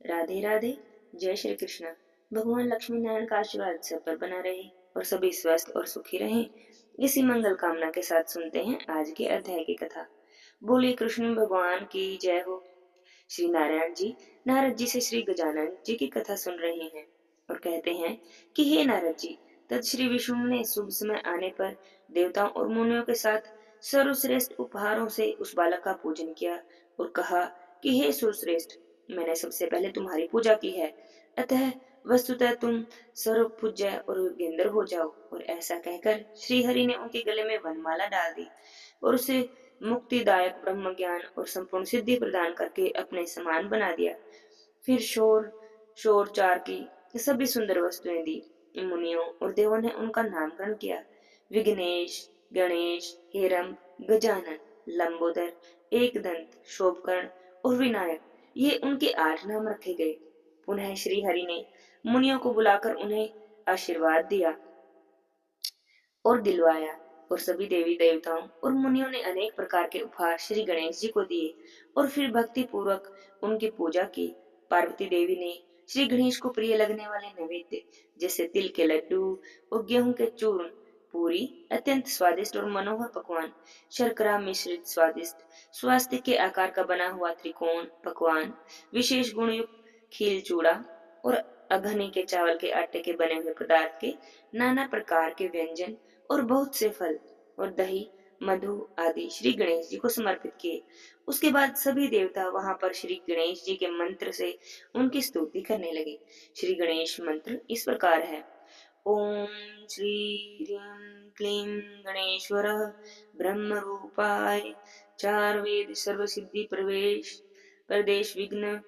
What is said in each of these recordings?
राधे राधे। जय श्री कृष्ण। भगवान लक्ष्मी नारायण का आशीर्वाद सब पर बना रहे और सभी स्वस्थ और सुखी रहें। इसी मंगल कामना के साथ सुनते हैं आज के अध्याय की कथा। बोलिए कृष्ण भगवान की जय हो। श्री नारायण जी नारद जी से श्री गजानन जी की कथा सुन रहे हैं और कहते हैं कि हे नारद जी, तद श्री विष्णु ने शुभ समय आने पर देवताओं और मुनियों के साथ सर्वश्रेष्ठ उपहारों से उस बालक का पूजन किया और कहा कि हे सुरश्रेष्ठ, मैंने सबसे पहले तुम्हारी पूजा की है, अतः वस्तुतः तुम सर्व पूज्य और योगेंद्र हो जाओ। और ऐसा कहकर श्री हरि ने उनके गले में वनमाला डाल दी और उसे मुक्तिदायक ब्रह्म ज्ञान और संपूर्ण सिद्धि प्रदान करके अपने समान बना दिया। फिर शोर शोर चार की सभी सुंदर वस्तुएं दी। मुनियों और देवों ने उनका नामकरण किया। विघ्नेश, गणेश, हेरम, गजानन, लंबोदर, एकदंत, शोभकर्ण और विनायक, ये उनके 8 नाम रखे गए। पुनः श्री हरि ने मुनियों को बुलाकर उन्हें आशीर्वाद दिया और दिलवाया और सभी देवी देवताओं और मुनियों ने अनेक प्रकार के उपहार श्री गणेश जी को दिए और फिर भक्ति पूर्वक उनकी पूजा की। पार्वती देवी ने श्री गणेश को प्रिय लगने वाले नैवेद्य जैसे तिल के लड्डू और गेहूं के चूर्ण, पूरी, अत्यंत स्वादिष्ट और मनोहर पकवान, शर्करा मिश्रित स्वादिष्ट स्वास्थ्य के आकार का बना हुआ त्रिकोण पकवान, विशेष गुण युक्त खील चूड़ा और अघनी के चावल के आटे के बने हुए पदार्थ के नाना प्रकार के व्यंजन और बहुत से फल और दही, मधु आदि श्री गणेश जी को समर्पित किए। उसके बाद सभी देवता वहां पर श्री गणेश जी के मंत्र से उनकी स्तुति करने लगे। श्री गणेश मंत्र इस प्रकार है। ओम श्री ह्रीं क्लीं गणेश्वर ब्रह्म रूपाय चार वेद सर्व सिद्धि प्रवेश प्रदेश विघ्न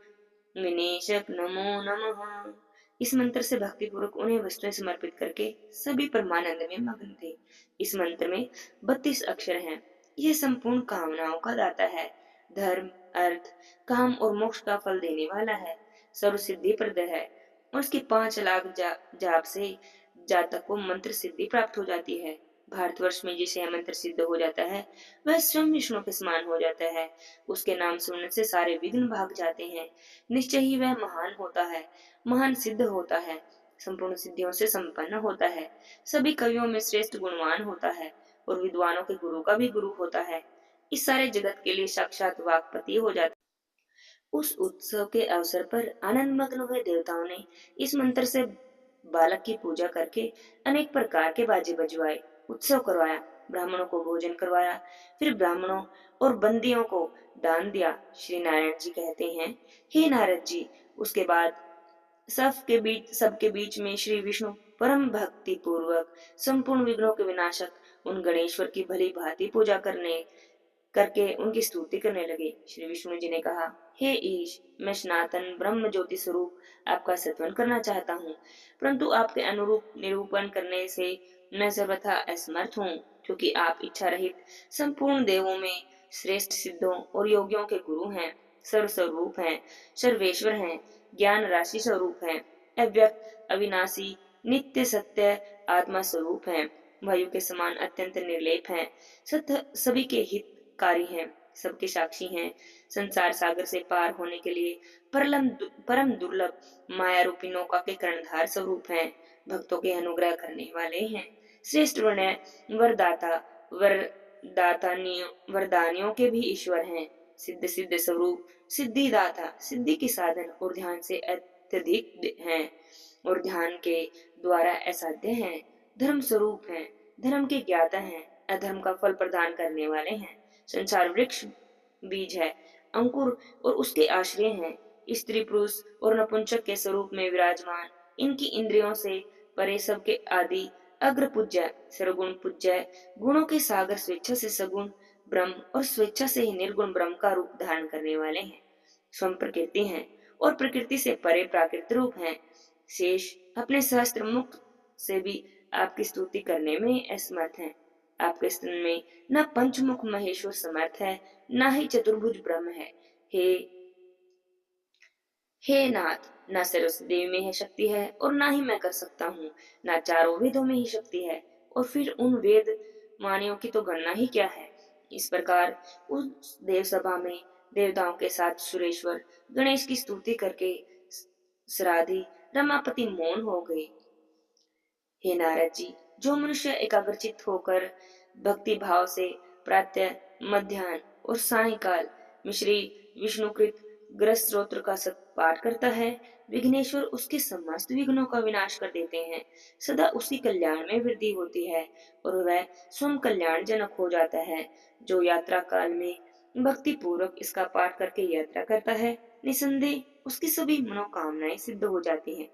विनेशक नमो नमः। इस मंत्र से भक्ति पूर्वक उन्हें वस्तुएं समर्पित करके सभी परमानंद में मग्न थे। इस मंत्र में 32 अक्षर हैं। यह संपूर्ण कामनाओं का दाता है, धर्म, अर्थ, काम और मोक्ष का फल देने वाला है, सर्व सिद्धि प्रद है और उसके 5 लाख जाप से जातक को मंत्र सिद्धि प्राप्त हो जाती है। भारतवर्ष में जिसे मंत्र सिद्ध हो जाता है वह स्वयं विष्णु के समान हो जाता है। उसके नाम सुनने से सारे विघ्न भाग जाते हैं। निश्चय ही वह महान होता है, महान सिद्ध होता है, संपूर्ण सिद्धियों से संपन्न होता है, सभी कवियों में श्रेष्ठ गुणवान होता है और विद्वानों के गुरु का भी गुरु होता है। इस सारे जगत के लिए साक्षात वाकपति हो जाता है। उस उत्सव के अवसर पर आनंद मग्न हुए देवताओं ने इस मंत्र से बालक की पूजा करके अनेक प्रकार के बाजे बजवाए, उत्सव करवाया, ब्राह्मणों को भोजन करवाया, फिर ब्राह्मणों और बंदियों को दान दिया। श्री नारायण जी कहते हैं, हे नारद जी, उसके बाद सबके बीच में श्री विष्णु परम भक्ति पूर्वक संपूर्ण विघ्नों के विनाशक उन गणेश्वर की भली भांति पूजा करने करके उनकी स्तुति करने लगे। श्री विष्णु जी ने कहा, हे ईश, मैं सनातन ब्रह्म ज्योति स्वरूप आपका सत्वन करना चाहता हूँ, परंतु आपके अनुरूप निरूपण करने से मैं सर्वथा असमर्थ हूँ, क्योंकि आप इच्छा रहित संपूर्ण देवों में श्रेष्ठ सिद्धों और योगियों के गुरु हैं, सर्वस्वरूप हैं, सर्वेश्वर हैं, ज्ञान राशि स्वरूप हैं, अव्यक्त अविनाशी नित्य सत्य आत्मा स्वरूप हैं, वायु के समान अत्यंत निर्लेप हैं, सभी के हितकारी हैं, सबके साक्षी हैं, संसार सागर से पार होने के लिए परम दुर्लभ माया रूपी नौका के कर्णधार स्वरूप हैं, भक्तों के अनुग्रह करने वाले हैं, श्रेष्ठ वरदाता वरदानियों के भी ईश्वर हैं, सिद्ध सिद्ध स्वरूप सिद्धिदाता, सिद्धि के साधन और ध्यान से अत्यधिक हैं और ध्यान के द्वारा असाध्य हैं, धर्म स्वरूप हैं, धर्म के ज्ञाता हैं, अधर्म का फल प्रदान करने वाले हैं, संसार वृक्ष बीज है, अंकुर और उसके आश्रय हैं, स्त्री पुरुष और नपुंसक के स्वरूप में विराजमान, इनकी इंद्रियों से परे सबके आदि अग्र पूज्य सर्वगुण पूज्य, गुणों के सागर, स्वेच्छा से सगुण ब्रह्म और स्वेच्छा से ही निर्गुण ब्रह्म का रूप धारण करने वाले हैं, स्वयं प्रकृति हैं और प्रकृति से परे प्राकृत रूप हैं। शेष अपने सहस्त्र मुख से भी आपकी स्तुति करने में असमर्थ हैं। आपके स्तन में न पंचमुख महेश्वर समर्थ है, न ही चतुर्भुज ब्रह्म है। हे हे नाथ, न सरस्वती देवी में है शक्ति है और ना ही मैं कर सकता हूँ, न चारों वेदों में ही शक्ति है और फिर उन वेद वाणियों की तो गणना ही क्या है। इस प्रकार उस देव सभा में देवताओं के साथ सुरेश्वर गणेश की स्तुति करके श्राद्धि रमापति मौन हो गए। हे नारद जी, जो मनुष्य एकाग्रचित होकर भक्ति भाव से प्रातः, मध्याह्न और सायंकाल में श्री विष्णुकृत ग्रस्त स्तोत्र का सत पाठ करता है, विघ्नेश्वर उसके समस्त विघ्नों का विनाश कर देते हैं। सदा उसकी कल्याण में वृद्धि होती है और वह स्वयं कल्याण जनक हो जाता है। जो यात्रा काल में भक्ति पूर्वक इसका पाठ करके यात्रा करता है, निसंदेह उसकी सभी मनोकामनाएं सिद्ध हो जाती हैं।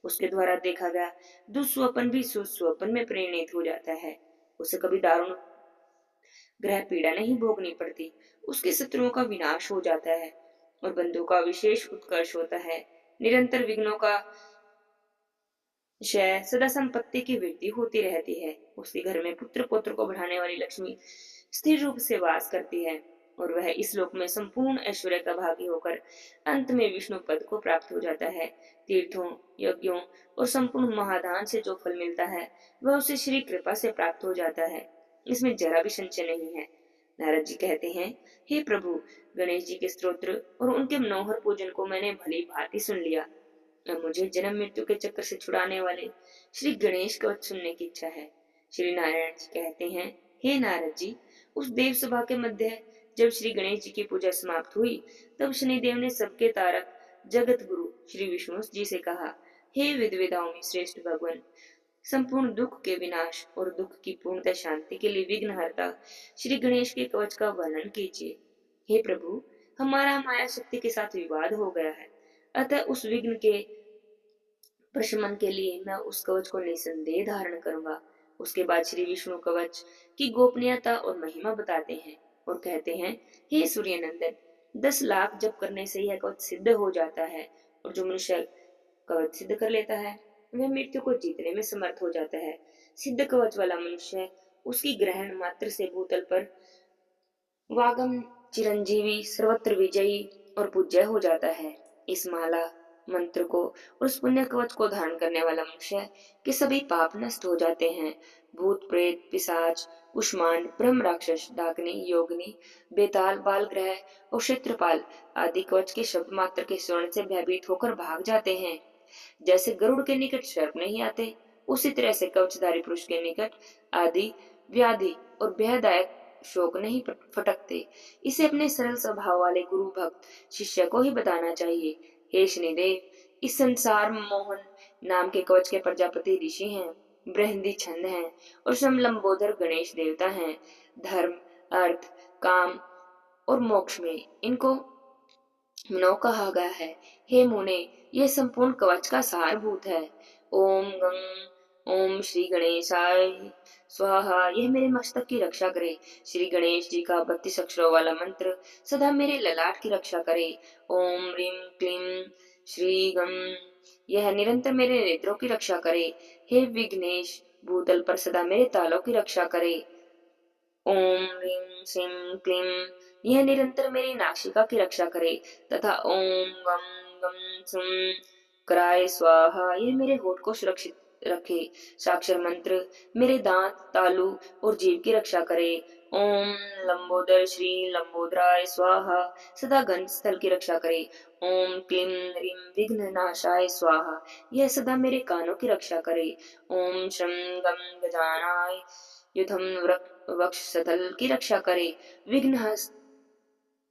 उसके द्वारा देखा गया दुस्वपन भी सुस्वपन में परिणत हो जाता है। उसे कभी दारुण ग्रह पीड़ा नहीं भोगनी पड़ती। उसके शत्रुओं का विनाश हो जाता है और बंधु का विशेष उत्कर्ष होता है। निरंतर विघ्नों का क्षय, सदा संपत्ति की वृद्धि होती रहती है। उसके घर में पुत्र पौत्र को बढ़ाने वाली लक्ष्मी स्थिर रूप से वास करती है और वह इस लोक में संपूर्ण ऐश्वर्य का भागी होकर अंत में विष्णु पद को प्राप्त हो जाता है। तीर्थों, यज्ञों और संपूर्ण महादान से जो फल मिलता है, वह उसे श्री कृपा से प्राप्त हो जाता है। इसमें जरा भी संशय नहीं है। नारद जी कहते हैं, हे प्रभु, गणेश जी के स्तोत्र और उनके मनोहर पूजन को मैंने भली भांति सुन लिया। अब मुझे जन्म मृत्यु के चक्कर से छुड़ाने वाले श्री गणेश कवच सुनने की इच्छा है। श्री नारायण जी कहते हैं, हे नारद जी, उस देव सभा के मध्य जब श्री गणेश जी की पूजा समाप्त हुई, तब शनिदेव ने सबके तारक जगत गुरु श्री विष्णु जी से कहा, हे विद्वेदाओं में श्रेष्ठ भगवान, संपूर्ण दुख के विनाश और दुख की पूर्णतः शांति के लिए विघ्नहर्ता श्री गणेश के कवच का वर्णन कीजिए। हे प्रभु, हमारा माया शक्ति के साथ विवाद हो गया है, अतः उस विघ्न के प्रशमन के लिए मैं उस कवच को निसंदेह धारण करूंगा। उसके बाद श्री विष्णु कवच की गोपनीयता और महिमा बताते हैं और कहते हैं, हे सूर्य नंदन, 10 लाख जप करने से यह कवच सिद्ध हो जाता है और जो मनुष्य कवच सिद्ध कर लेता है, वह मृत्यु को जीतने में समर्थ हो जाता है। सिद्ध कवच वाला मनुष्य उसकी ग्रहण मात्र से भूतल पर वागम चिरंजीवी, सर्वत्र विजयी और पूज्य हो जाता है। इस माला मंत्र को और उस पुण्य कवच को धारण करने वाला मनुष्य के सभी पाप नष्ट हो जाते हैं। भूत प्रेत, पिशाच, कुष्मांड, ब्रह्म राक्षस, डाकनी, योगिनी, बेताल, बाल ग्रह और क्षेत्रपाल आदि कवच के शब्द मात्र के स्वर्ण से भयभीत होकर भाग जाते हैं। जैसे गरुड़ के निकट सर्प नहीं आते, उसी तरह से कवचधारी पुरुष के निकट आदि व्याधि और भयदायक शोक नहीं फटकते। इसे अपने सरल स्वभाव वाले गुरु भक्त शिष्य को ही बताना चाहिए। हे शनिदेव, इस संसार मोहन नाम के कवच के प्रजापति ऋषि हैं, बृहंदी छंद हैं और समलंबोदर गणेश देवता हैं। धर्म, अर्थ, काम और मोक्ष में इनको मनौ कहा गया है। हे मुने, यह संपूर्ण कवच का सारभूत है। ओम गंग ओम श्री गणेशाय स्वाहा, यह मेरे मस्तक की रक्षा करे। श्री गणेश जी का 32 अक्षरों वाला मंत्र सदा मेरे ललाट की रक्षा करे। ओम रीम क्लीम श्री गम, यह निरंतर मेरे नेत्रों की रक्षा करे। हे विघ्नेश, भूतल पर सदा मेरे तालों की रक्षा करे। ओम ह्रीं श्रीं क्लीं, यह निरंतर मेरी नासिका की रक्षा करे तथा ओम गम गम सुम कराय स्वाहा, यह मेरे होठ को सुरक्षित रखे। साक्षर मंत्र मेरे दांत, तालु और जीभ की रक्षा करे। ओम लंबोदर श्री लंबोदराय स्वाहा, सदा गंध स्थल की रक्षा करे। ओम क्लीं ह्रीं विघ्न नाशाय स्वाहा, यह सदा मेरे कानों की रक्षा करे। ओम शं गम गजानाय युधम वक्ष स्थल की रक्षा करे।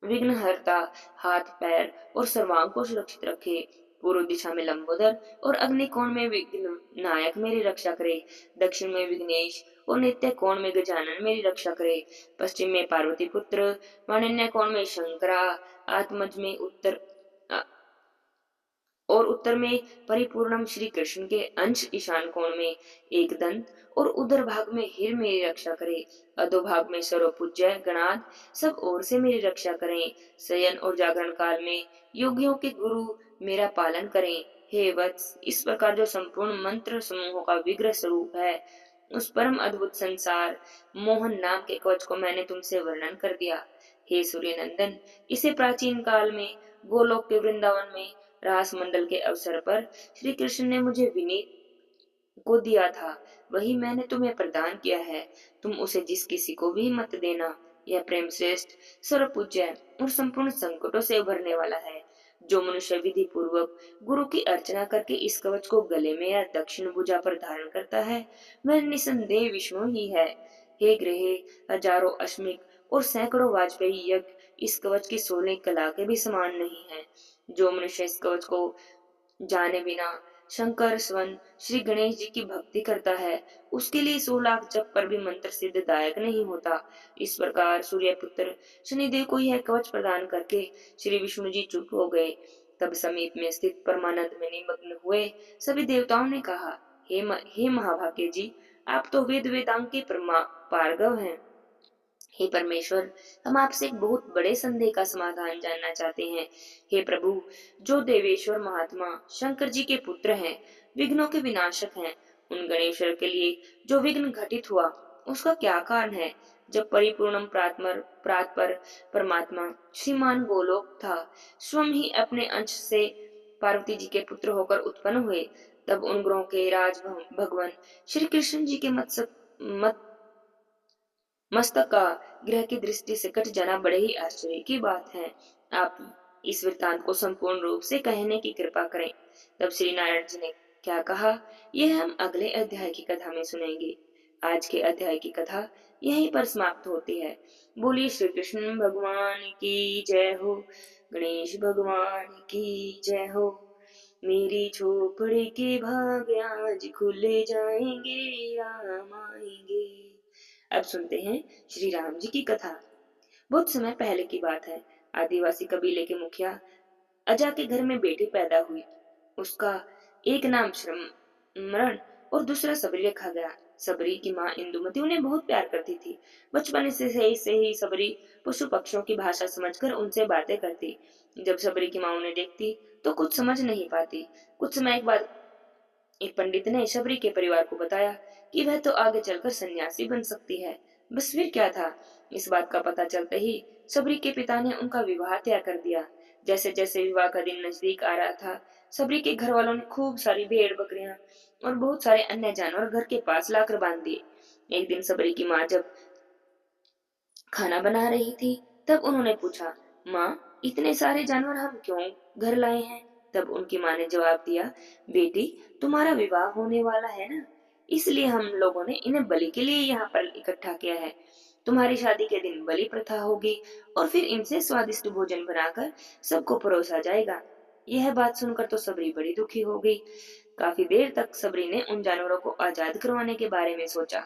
विघ्नहर्ता हाथ, पैर और सर्वांग को सुरक्षित रखे। पूर्व दिशा में लंबोदर और अग्निकोण में विघ्न नायक मेरी रक्षा करे। दक्षिण में विघ्नेश और नित्य कोण में गजानन मेरी रक्षा करे। पश्चिम में पार्वती पुत्र, मानन्य कोण में शंकरा, आत्मज में उत्तर में परिपूर्णम श्री कृष्ण के अंश, ईशान कोण में एक दंत और उधर भाग में हिर मेरी रक्षा करे। अधोभाग में सर्वपूज्य गणाद सब ओर से मेरी रक्षा करें। शयन और जागरण काल में योगियों के गुरु मेरा पालन करें। हे वत्स, इस प्रकार जो संपूर्ण मंत्र समूहों का विग्रह स्वरूप है, उस परम अद्भुत संसार मोहन नाम के कवच को मैंने तुमसे वर्णन कर दिया। हे सूर्य नंदन, इसे प्राचीन काल में गोलोक के वृंदावन में रास मंडल के अवसर पर श्री कृष्ण ने मुझे विनीत को दिया था, वही मैंने तुम्हें प्रदान किया है। तुम उसे जिस किसी को भी मत देना। यह प्रेम श्रेष्ठ, सर्वपूज्य और संपूर्ण संकटों से उभरने वाला है। जो मनुष्य विधि पूर्वक गुरु की अर्चना करके इस कवच को गले में या दक्षिण भुजा पर धारण करता है, वह निसंदेह विष्णु ही है। हे ग्रहे, हजारों अश्मिक और सैकड़ों वाजपेयी यज्ञ इस कवच की 16 कला के भी समान नहीं है। जो मनुष्य इस कवच को जाने बिना शंकर स्वन श्री गणेश जी की भक्ति करता है, उसके लिए 100 लाख जप पर भी मंत्र सिद्धदायक नहीं होता। इस प्रकार सूर्य पुत्र शनिदेव को यह कवच प्रदान करके श्री विष्णु जी चुप हो गए। तब समीप में स्थित परमानंद में निमग्न हुए सभी देवताओं ने कहा, हे महाभाग्य जी, आप तो वेद वेदांग के पारगव हैं। हे परमेश्वर, हम आपसे एक बहुत बड़े संदेह का समाधान जानना चाहते हैं। हे प्रभु, जो देवेश्वर महात्मा शंकर जी के पुत्र हैं, विघ्नों के विनाशक हैं, उन गणेश्वर के लिए जो विघ्न घटित हुआ, उसका क्या कारण है? जब परिपूर्णम प्रातपर परमात्मा श्रीमान गोलोक था, स्वयं ही अपने अंश से पार्वती जी के पुत्र होकर उत्पन्न हुए, तब उन ग्रहों के राज भगवान श्री कृष्ण जी के मत मस्तक का ग्रह की दृष्टि से कट जाना बड़े ही आश्चर्य की बात है। आप इस वृत्तांत को संपूर्ण रूप से कहने की कृपा करें। तब श्री नारायण जी ने क्या कहा, यह हम अगले अध्याय की कथा में सुनेंगे। आज के अध्याय की कथा यहीं पर समाप्त होती है। बोलिए श्री कृष्ण भगवान की जय हो, गणेश भगवान की जय हो। मेरी झोपड़ी के भाग आज खुले जाएंगे, राम आएंगे। अब सुनते हैं श्री राम जी की कथा। बहुत समय पहले की बात है। आदिवासी कबीले के मुखिया अजा के घर में बेटी पैदा हुई। उसका एक नाम श्रमण और दूसरा सबरी रखा गया। सबरी की माँ इंदुमती उन्हें बहुत प्यार करती थी। बचपन से ही सबरी पशु पक्षियों की भाषा समझकर उनसे बातें करती। जब सबरी की माँ उन्हें देखती तो कुछ समझ नहीं पाती। कुछ समय के बाद एक पंडित ने शबरी के परिवार को बताया कि वह तो आगे चलकर सन्यासी बन सकती है। बस फिर क्या था, इस बात का पता चलते ही शबरी के पिता ने उनका विवाह तय कर दिया। जैसे जैसे विवाह का दिन नजदीक आ रहा था, शबरी के घर वालों ने खूब सारी भेड़ बकरियां और बहुत सारे अन्य जानवर घर के पास लाकर बांध दिए। एक दिन शबरी की माँ जब खाना बना रही थी, तब उन्होंने पूछा, माँ, इतने सारे जानवर हम क्यों घर लाए हैं? तब उनकी माँ ने जवाब दिया, बेटी, तुम्हारा विवाह होने वाला है ना, इसलिए हम लोगों ने इन्हें बलि के लिए यहाँ पर इकट्ठा किया है। तुम्हारी शादी के दिन बलि प्रथा होगी और फिर इनसे स्वादिष्ट भोजन बनाकर सबको परोसा जाएगा। यह बात सुनकर तो सबरी बड़ी दुखी हो गई। काफी देर तक सबरी ने उन जानवरों को आजाद करवाने के बारे में सोचा।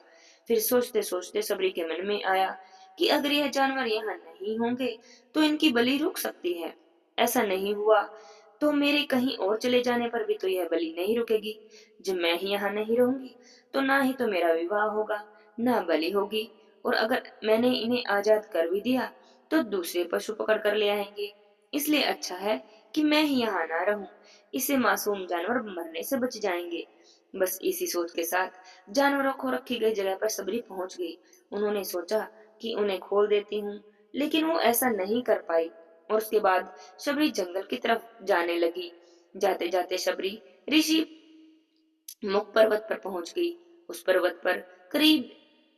फिर सोचते सोचते सबरी के मन में आया कि अगर यह जानवर यहाँ नहीं होंगे तो इनकी बलि रुक सकती है। ऐसा नहीं हुआ तो मेरे कहीं और चले जाने पर भी तो यह बलि नहीं रुकेगी। जब मैं ही यहाँ नहीं रहूंगी तो ना ही तो मेरा विवाह होगा, ना बलि होगी, और अगर मैंने इन्हें आजाद कर भी दिया तो दूसरे पशु पकड़ कर ले आएंगे। इसलिए अच्छा है कि मैं ही यहाँ ना रहूं। इससे मासूम जानवर मरने से बच जाएंगे। बस इसी सोच के साथ जानवरों को रखी गई जगह पर सबरी पहुंच गई। उन्होंने सोचा कि उन्हें खोल देती हूँ, लेकिन वो ऐसा नहीं कर पाई और उसके बाद शबरी जंगल की तरफ जाने लगी। जाते जाते शबरी ऋषि मुख पर्वत पर पहुंच गई। उस पर्वत पर करीब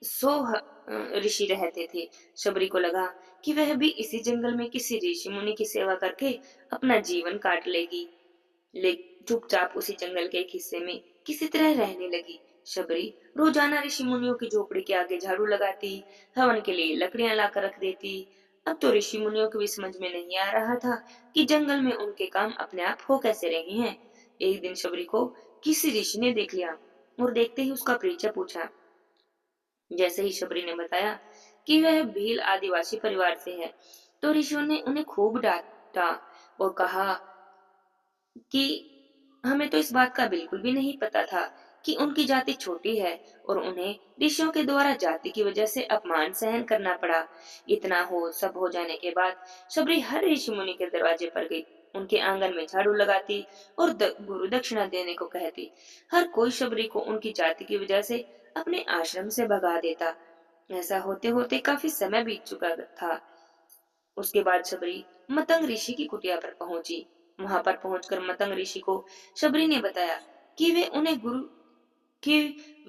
100 ऋषि रहते थे। शबरी को लगा कि वह भी इसी जंगल में किसी ऋषि मुनि की सेवा करके अपना जीवन काट लेगी। ले चुपचाप उसी जंगल के एक हिस्से में किसी तरह रहने लगी। शबरी रोजाना ऋषि मुनियों की झोपड़ी के आगे झाड़ू लगाती, हवन के लिए लकड़ियां लाकर रख देती। अब तो ऋषि मुनियों को भी समझ में नहीं आ रहा था कि जंगल में उनके काम अपने आप हो कैसे रहे हैं। एक दिन शबरी को किसी ऋषि ने देख लिया और देखते ही उसका परिचय पूछा। जैसे ही शबरी ने बताया कि वह भील आदिवासी परिवार से है, तो ऋषियों ने उन्हें खूब डांटा और कहा कि हमें तो इस बात का बिल्कुल भी नहीं पता था कि उनकी जाति छोटी है और उन्हें ऋषियों के द्वारा जाति की वजह से अपमान सहन करना पड़ा। इतना हो सब हो जाने के बाद शबरी हर ऋषि मुनि के दरवाजे पर गई, उनके आंगन में झाड़ू लगाती और गुरु दक्षिणा देने को कहती। हर कोई शबरी को उनकी जाति की वजह से अपने आश्रम से भगा देता। ऐसा होते होते काफी समय बीत चुका था। उसके बाद शबरी मतंग ऋषि की कुटिया पर पहुंची। वहां पर पहुंचकर मतंग ऋषि को शबरी ने बताया कि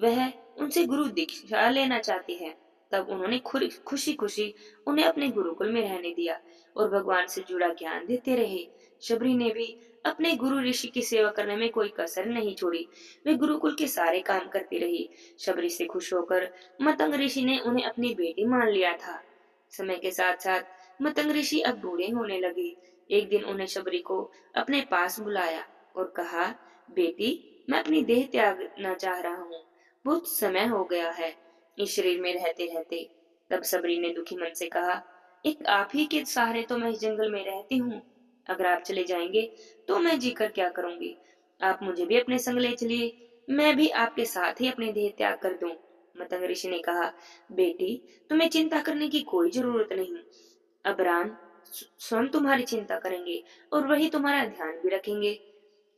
वह उनसे गुरु दीक्षा लेना चाहती है। तब उन्होंने खुशी खुशी उन्हें अपने गुरुकुल में रहने दिया और भगवान से जुड़ा ज्ञान देते रहे। शबरी ने भी अपने गुरु ऋषि की सेवा करने में कोई कसर नहीं छोड़ी। वे गुरुकुल के सारे काम करती रही। शबरी से खुश होकर मतंग ऋषि ने उन्हें अपनी बेटी मान लिया था। समय के साथ साथ मतंग ऋषि अब बूढ़े होने लगे। एक दिन उन्हें शबरी को अपने पास बुलाया और कहा, बेटी, मैं अपनी देह त्यागना चाह रहा हूँ। बहुत समय हो गया है इस शरीर में रहते रहते। तब शबरी ने दुखी मन से कहा, एक आप ही के सहारे तो मैं इस जंगल में रहती हूँ। अगर आप चले जाएंगे तो मैं जीकर क्या करूंगी। आप मुझे भी अपने संग ले चलिए, मैं भी आपके साथ ही अपनी देह त्याग कर दूं। मतंग ऋषि ने कहा, बेटी, तुम्हें चिंता करने की कोई जरूरत नहीं। अब राम स्वयं तुम्हारी चिंता करेंगे और वही तुम्हारा ध्यान भी रखेंगे।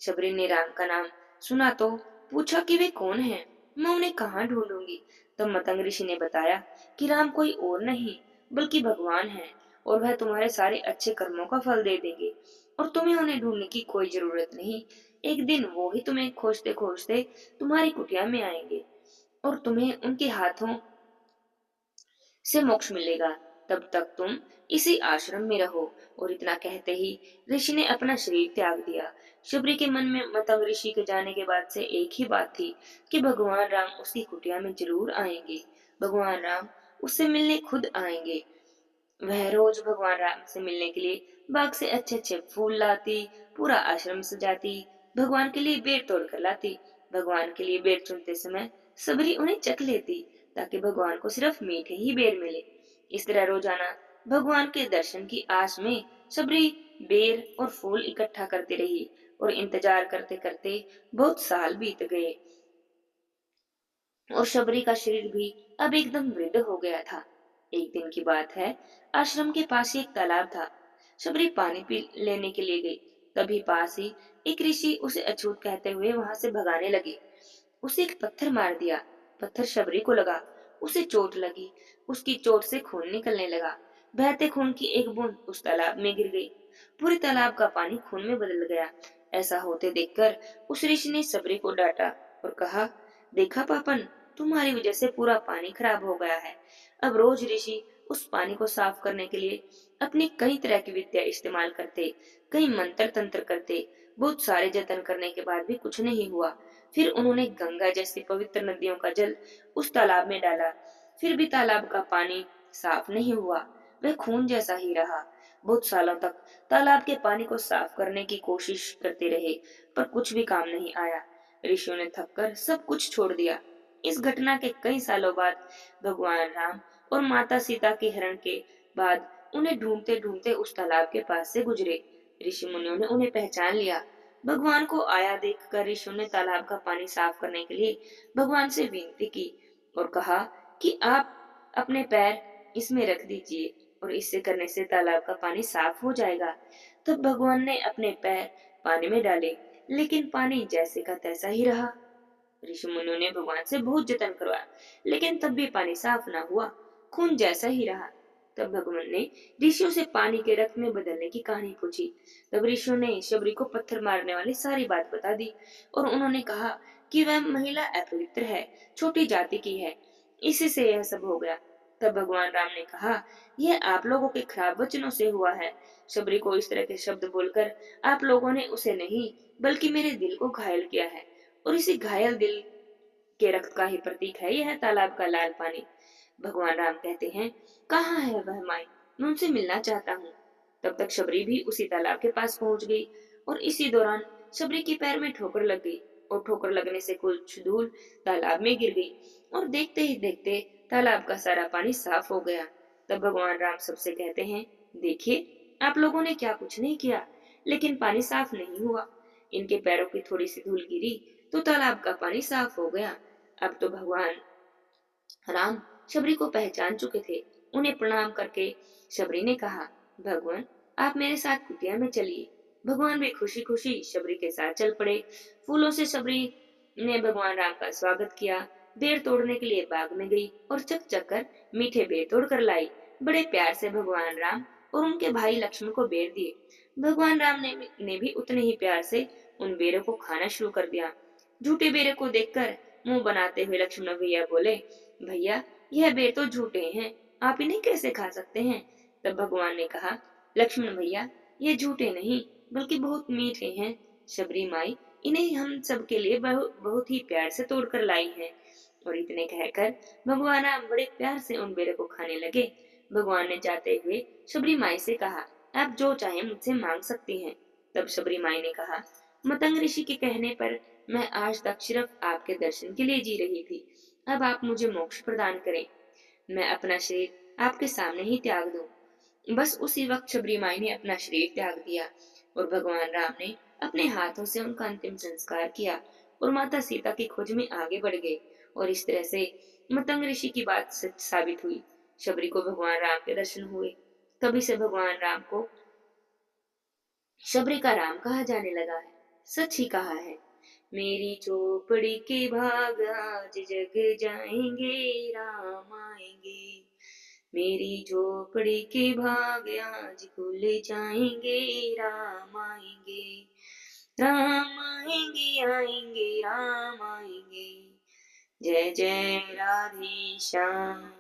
शबरी ने राम का नाम सुना तो पूछा कि वे कौन हैं, मैं उन्हें कहाँ ढूंढूंगी। तब मतंग ऋषि ने बताया कि राम कोई और नहीं बल्कि भगवान है और वह तुम्हारे सारे अच्छे कर्मों का फल दे देंगे और तुम्हें उन्हें ढूंढने की कोई जरूरत नहीं। एक दिन वो ही तुम्हें खोजते खोजते तुम्हारी कुटिया में आएंगे और तुम्हें उनके हाथों से मोक्ष मिलेगा। तब तक तुम इसी आश्रम में रहो। और इतना कहते ही ऋषि ने अपना शरीर त्याग दिया। शबरी के मन में मतंग ऋषि के जाने के बाद से एक ही बात थी कि भगवान राम उसकी कुटिया में जरूर आएंगे। भगवान राम उससे मिलने खुद आएंगे। वह रोज भगवान राम से मिलने के लिए बाग से अच्छे अच्छे फूल लाती, पूरा आश्रम सजाती, भगवान के लिए बेर तोड़ कर लाती। भगवान के लिए बेर चुनते समय सबरी उन्हें चख लेती ताकि भगवान को सिर्फ मीठे ही बेर मिले। इस तरह रोजाना भगवान के दर्शन की आस में सबरी बेर और फूल इकट्ठा करती रही और इंतजार करते करते बहुत साल बीत गए और शबरी का शरीर भी अब एकदम वृद्ध हो गया था। एक दिन की बात है, आश्रम के पास ही एक तालाब था। शबरी पानी पी लेने के लिए गई। तभी पास ही एक ऋषि उसे अछूत कहते हुए वहां से भगाने लगे। उसे एक पत्थर मार दिया। पत्थर शबरी को लगा, उसे चोट लगी। उसकी चोट से खून निकलने लगा। बहते खून की एक बूंद उस तालाब में गिर गई। पूरे तालाब का पानी खून में बदल गया। ऐसा होते देखकर उस ऋषि ने शबरी को डांटा और कहा, देखा पापन, तुम्हारी वजह से पूरा पानी खराब हो गया है। अब रोज ऋषि उस पानी को साफ करने के लिए अपनी कई तरह की विद्या इस्तेमाल करते, कई मंत्र तंत्र करते। बहुत सारे जतन करने के बाद भी कुछ नहीं हुआ। फिर उन्होंने गंगा जैसी पवित्र नदियों का जल उस तालाब में डाला। फिर भी तालाब का पानी साफ नहीं हुआ, वह खून जैसा ही रहा। बहुत सालों तक तालाब के पानी को साफ करने की कोशिश करते रहे, पर कुछ भी काम नहीं आया। ऋषियों ने थककर सब कुछ छोड़ दिया। इस घटना के कई सालों बाद भगवान राम और माता सीता के हरण के बाद उन्हें ढूंढते ढूंढते उस तालाब के पास से गुजरे। ऋषि मुनियों ने उन्हें पहचान लिया। भगवान को आया देखकर ऋषियों ने तालाब का पानी साफ करने के लिए भगवान से विनती की और कहा कि आप अपने पैर इसमें रख दीजिए और इससे करने से तालाब का पानी साफ हो जाएगा। तब भगवान ने अपने पैर पानी में डाले, लेकिन पानी जैसे का तैसा ही रहा। ऋषि मुनियों ने भगवान से बहुत जतन करवाया, लेकिन तब भी पानी साफ ना हुआ, खून जैसा ही रहा। तब भगवान ने ऋषियों से पानी के रक्त में बदलने की कहानी पूछी। तब ऋषियों ने शबरी को पत्थर मारने वाली सारी बात बता दी और उन्होंने कहा कि वह महिला अपवित्र है, छोटी जाति की है, इसी से यह सब हो गया। तब भगवान राम ने कहा, यह आप लोगों के खराब वचनों से हुआ है। शबरी को इस तरह के शब्द बोलकर आप लोगों ने उसे नहीं बल्कि मेरे दिल को घायल किया है और इसी घायल दिल के रक्त का ही प्रतीक है यह तालाब का लाल पानी। भगवान राम कहते हैं, कहाँ है वह माई, मैं उनसे मिलना चाहता हूँ। तब तक शबरी भी उसी तालाब के पास पहुंच गई और इसी दौरान शबरी के पैर में ठोकर लग गई और ठोकर लगने से कुछ धूल तालाब में गिर गई और देखते ही देखते तालाब का सारा पानी साफ हो गया। तब भगवान राम सबसे कहते हैं, देखिए, आप लोगों ने क्या कुछ नहीं किया, लेकिन पानी साफ नहीं हुआ। इनके पैरों की थोड़ी सी धूल गिरी तो तालाब का पानी साफ हो गया। अब तो भगवान राम शबरी को पहचान चुके थे। उन्हें प्रणाम करके शबरी ने कहा, भगवान, आप मेरे साथ कुटिया में चलिए। भगवान भी खुशी खुशी शबरी के साथ चल पड़े। फूलों से शबरी ने भगवान राम का स्वागत किया। बेर तोड़ने के लिए बाग में गई और चक चक कर मीठे बेर तोड़ कर लाई। बड़े प्यार से भगवान राम और उनके भाई लक्ष्मण को बेर दिए। भगवान राम ने भी उतने ही प्यार से उन बेरों को खाना शुरू कर दिया। झूठे बेरे को देखकर मुंह बनाते हुए लक्ष्मण भैया बोले, भैया, यह बेर तो झूठे हैं, आप इन्हें कैसे खा सकते हैं? तब भगवान ने कहा, लक्ष्मण भैया, ये झूठे नहीं बल्कि बहुत मीठे हैं। शबरी माई इन्हें हम सबके लिए बहुत ही प्यार से तोड़ कर लाई है। और इतने कहकर भगवान राम बड़े प्यार से उन बेरों को खाने लगे। भगवान ने जाते हुए शबरी माई से कहा, आप जो चाहे मुझसे मांग सकती हैं। तब शबरी माई ने कहा, मतंग ऋषि के कहने पर मैं आज तक सिर्फ आपके दर्शन के लिए जी रही थी। अब आप मुझे मोक्ष प्रदान करें, मैं अपना शरीर आपके सामने ही त्याग दूं। बस उसी वक्त शबरी माई ने अपना शरीर त्याग दिया और भगवान राम ने अपने हाथों से उनका अंतिम संस्कार किया और माता सीता की खोज में आगे बढ़ गए। और इस तरह से मतंग ऋषि की बात सच साबित हुई। शबरी को भगवान राम के दर्शन हुए। तभी से भगवान राम को शबरी का राम कहा जाने लगा है। सच ही कहा है, मेरी चौपड़ी के भाग आज जग जाएंगे, राम आएंगे। मेरी झोपड़ी के भाग आज खुल जाएंगे, राम आएंगे। राम आएंगे आएंगे राम आएंगे। जय जय राधे श्याम।